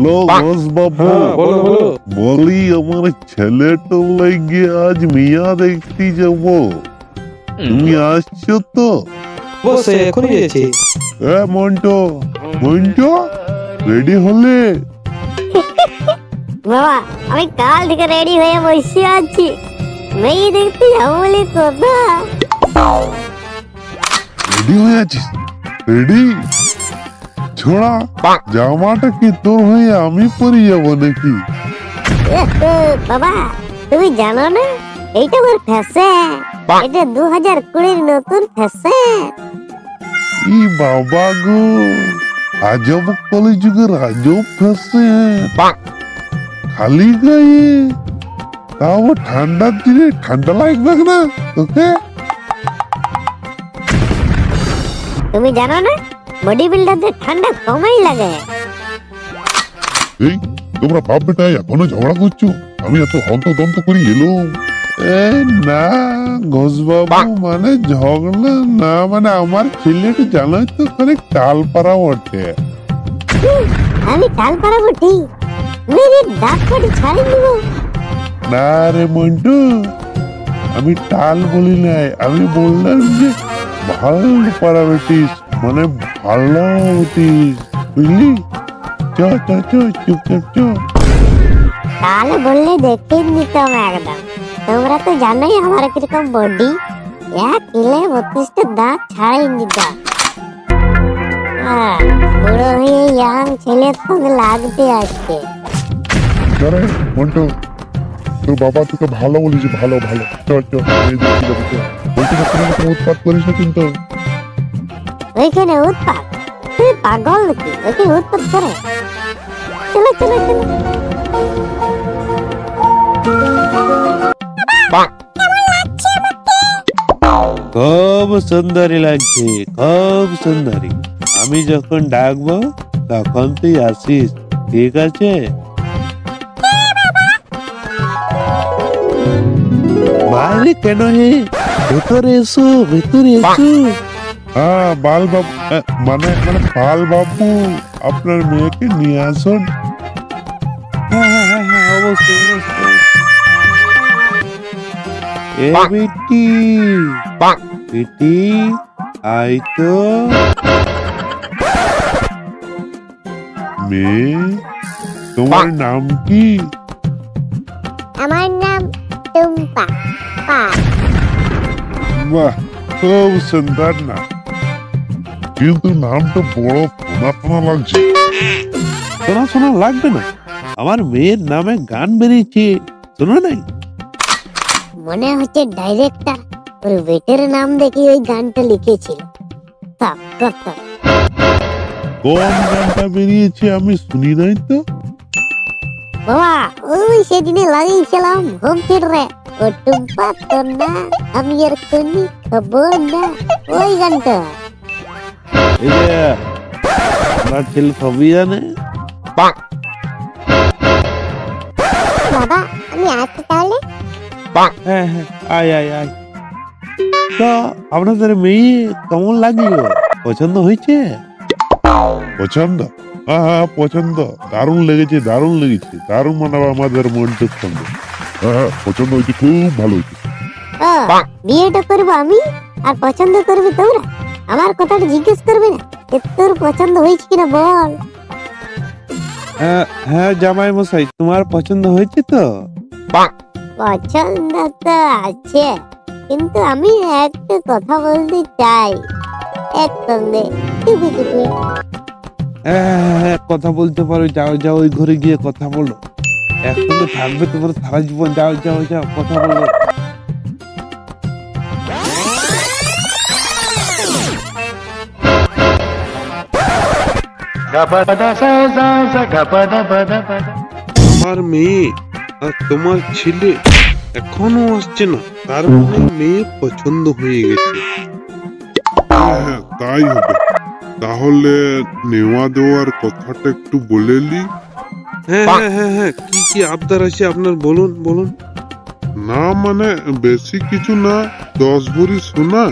লো ঘোষ বাবু, বলো বলো। বলি আমার ছেলেটার লাগে আজ মিয়া দেখতে যাব, তুমি আসছো তো? বসে এখনই যাচ্ছি। মন্টু, মন্টু রেডি হলে? বাবা আমি কাল থেকে রেডি হয়ে বসে আছি, মেয়ে দেখতে যাবো বলে কথা। রেডি হয়ে আছিস? রেডি? ছোড়া জামাটা কি তোর হয়ে আমি পরে যাবো নাকি? বাবা তুমি জানো না এইটা আমার ফ্যাশন, এটা 2020 নতুন ফ্যাশন। ই বাবা গো, আজব কলিযুগের আজব ফ্যাশন। খালি গায়ে, তাও ঠান্ডার দিনে ঠান্ডা লাগবে না তোকে? তুমি জানো না বডি বিল্ডারদের ঠান্ডা কমই লাগে। এই তোমরা বাপ বেটা এখনো ঝগড়া করছো? আমি এত হন্তদন্ত করে এলাম। না ঘোষবাবু, মানে ঝগড়া না, মানে আমার ছেলেটা জানোই তো অনেক টাল পাড়া বটে। আমি টাল পারাবো ঠিক, মেরে দাঁত কাটি ছাড়ি দিব। না রে মন্টু, আমি টাল বলি নাই, আমি বললাম যে ভালো পারাবেটিস, মানে ভালো হতিস, বুঝলি? চ চ চ, চুপচাপ চ। তাহলে বললে দেখে নিতাম একদম। তোমরা তো জানোই আমার কিরকম বডি, এক কিলে 32টা দাঁত ছাড়াই দিতাম। বুড়ো হয়ে ইয়াং ছেলের সঙ্গে লাগতে আসছে। আরে মন্টু, তোর বাবা তোকে ভালো বলেছে, ভালো ভালো। চল চল, এই দেখি যাবো, চল। বলছি না কোনো উৎপাত করিস না কিন্তু। ওইখানে উৎপাত? তুই পাগল নাকি? ওইখানে উৎপাত করে? চলো চলো চলো। খুব সুন্দরী লাগছে, খুব সুন্দরী। আমি যখন ডাকবো তখন তুই আসিস, ঠিক আছে? বাইরে কেন হে? ভেতরে এসো, ভেতরে এসো। হ্যাঁ বাল বাবু, মানে মানে পাল বাবু, আপনার মেয়েকে নিয়ে আসুন। হ্যাঁ হ্যাঁ হ্যাঁ হ্যাঁ, অবশ্যই অবশ্যই। এ বিটি, বিটি আই তো। মেয়ে, তোমার নাম কি? আমার নাম টুম্পা পাল। বাহ, খুব সুন্দর না, কিন্তু নামটা বড় ফোনা ফোনা লাগছে। শোনা শোনা লাগবে না, আমার মেয়ের নামে গান বেরিয়েছে, শোনো নাই? মনে হচ্ছে ডাইরেক্টর ওর বেটের নাম দেখে ওই গানটা লিখেছিল। সব কথা কোন গানটা বেরিয়েছে আমি শুনি নাই তো। বাবা ওই সেদিনে লাগিয়েছিলাম ঘুম ফিরে, ও টুম্পা তোর না আমি আর কোনি খবর না, ওই গানটা। এই যে আমার ছেলে সবই জানে। বাবা আমি আসছি তাহলে। হ্যাঁ হ্যাঁ, আয় আয় আয়। তো আপনাদের মেয়ে কেমন লাগলো? পছন্দ হয়েছে? পছন্দ? হ্যাঁ হ্যাঁ পছন্দ, দারুণ লেগেছে, দারুণ লেগেছে, দারুণ মানাবে আমাদের মন্টুর সঙ্গে। হ্যাঁ পছন্দ হয়েছে, খুব ভালো হয়েছে। ও বিয়েটা করবো আমি আর পছন্দ করবে তোমরা? আমার কথাটা জিজ্ঞেস করবে না যে তোর পছন্দ হয়েছে কিনা বল? হ্যাঁ জামাই মশাই, তোমার পছন্দ হয়েছে তো? পছন্দ তো আছে, কিন্তু আমি একটা কথা বলতে চাই একসঙ্গে টিপি টিপি। হ্যাঁ কথা বলতে পারো, যাও যাও ওই ঘরে গিয়ে কথা বলো। একসঙ্গে থাকবে তোমার সারা জীবন, যাও যাও যাও কথা বলো। আমার মেয়ে আর তোমার ছেলে এখনো আসছে না, তার মানে মেয়ে পছন্দ হয়ে গেছে। হ্যাঁ হ্যাঁ তাই হবে। তাহলে নেওয়া দেওয়ার কথাটা একটু বলে নি। হ্যাঁ হ্যাঁ হ্যাঁ হ্যাঁ, কি কি আবদার আছে আপনার, বলুন বলুন। না মানে বেশি কিছু না, 10 ভরি সোনা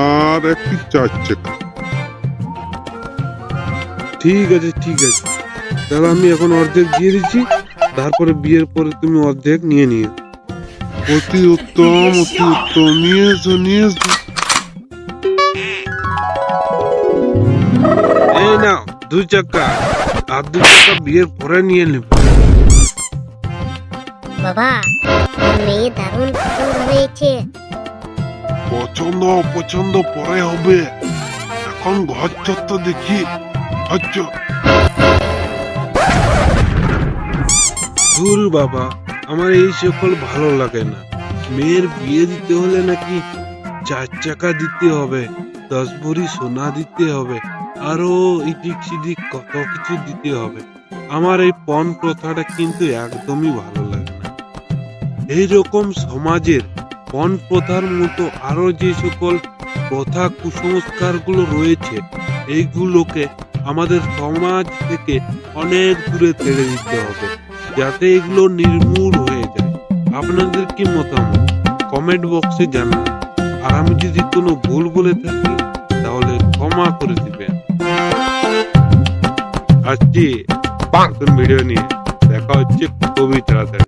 আর একটি 4 চাকা। ঠিক আছে ঠিক আছে, তাহলে আমি এখন অর্ধেক দিয়ে দিচ্ছি, তারপরে বিয়ের পরে তুমি অর্ধেক নিয়ে নিও। অতি উত্তম, অতি উত্তম, নিয়ে এসো, নিয়ে এসো। এই নাও 2 চাকা, আর 2 চাকা বিয়ের পরে নিয়ে নেবে। বাবা মেয়ে দারুণ পছন্দ হয়েছে। পছন্দ পছন্দ পরে হবে, এখন ঘর চত্বর দেখি। আচ্ছা ধুর বাবা, আমার এই সকল ভালো লাগে না। মেয়ের বিয়ে দিতে হলে নাকি 4 চাকা দিতে হবে, 10 ভরি সোনা দিতে হবে, আরো ইদিক সিদিক কত কিছু দিতে হবে। আমার এই পণ প্রথাটা কিন্তু একদমই ভালো লাগে না। এইরকম সমাজের পণ প্রথার মতো আরো যে সকল প্রথা কুসংস্কার গুলো রয়েছে, এইগুলোকে আমাদের সমাজ থেকে অনেক দূরে ছেড়ে দিতে হবে, যাতে এগুলো নির্মূল হয়ে যায়। আপনাদের কি মতামত কমেন্ট বক্সে জানান। আর আমি যদি কোনো ভুল বলে থাকি তাহলে ক্ষমা করে দিবেন। আসছি নতুন ভিডিও নিয়ে, দেখা হচ্ছে খুবই তাড়াতাড়ি।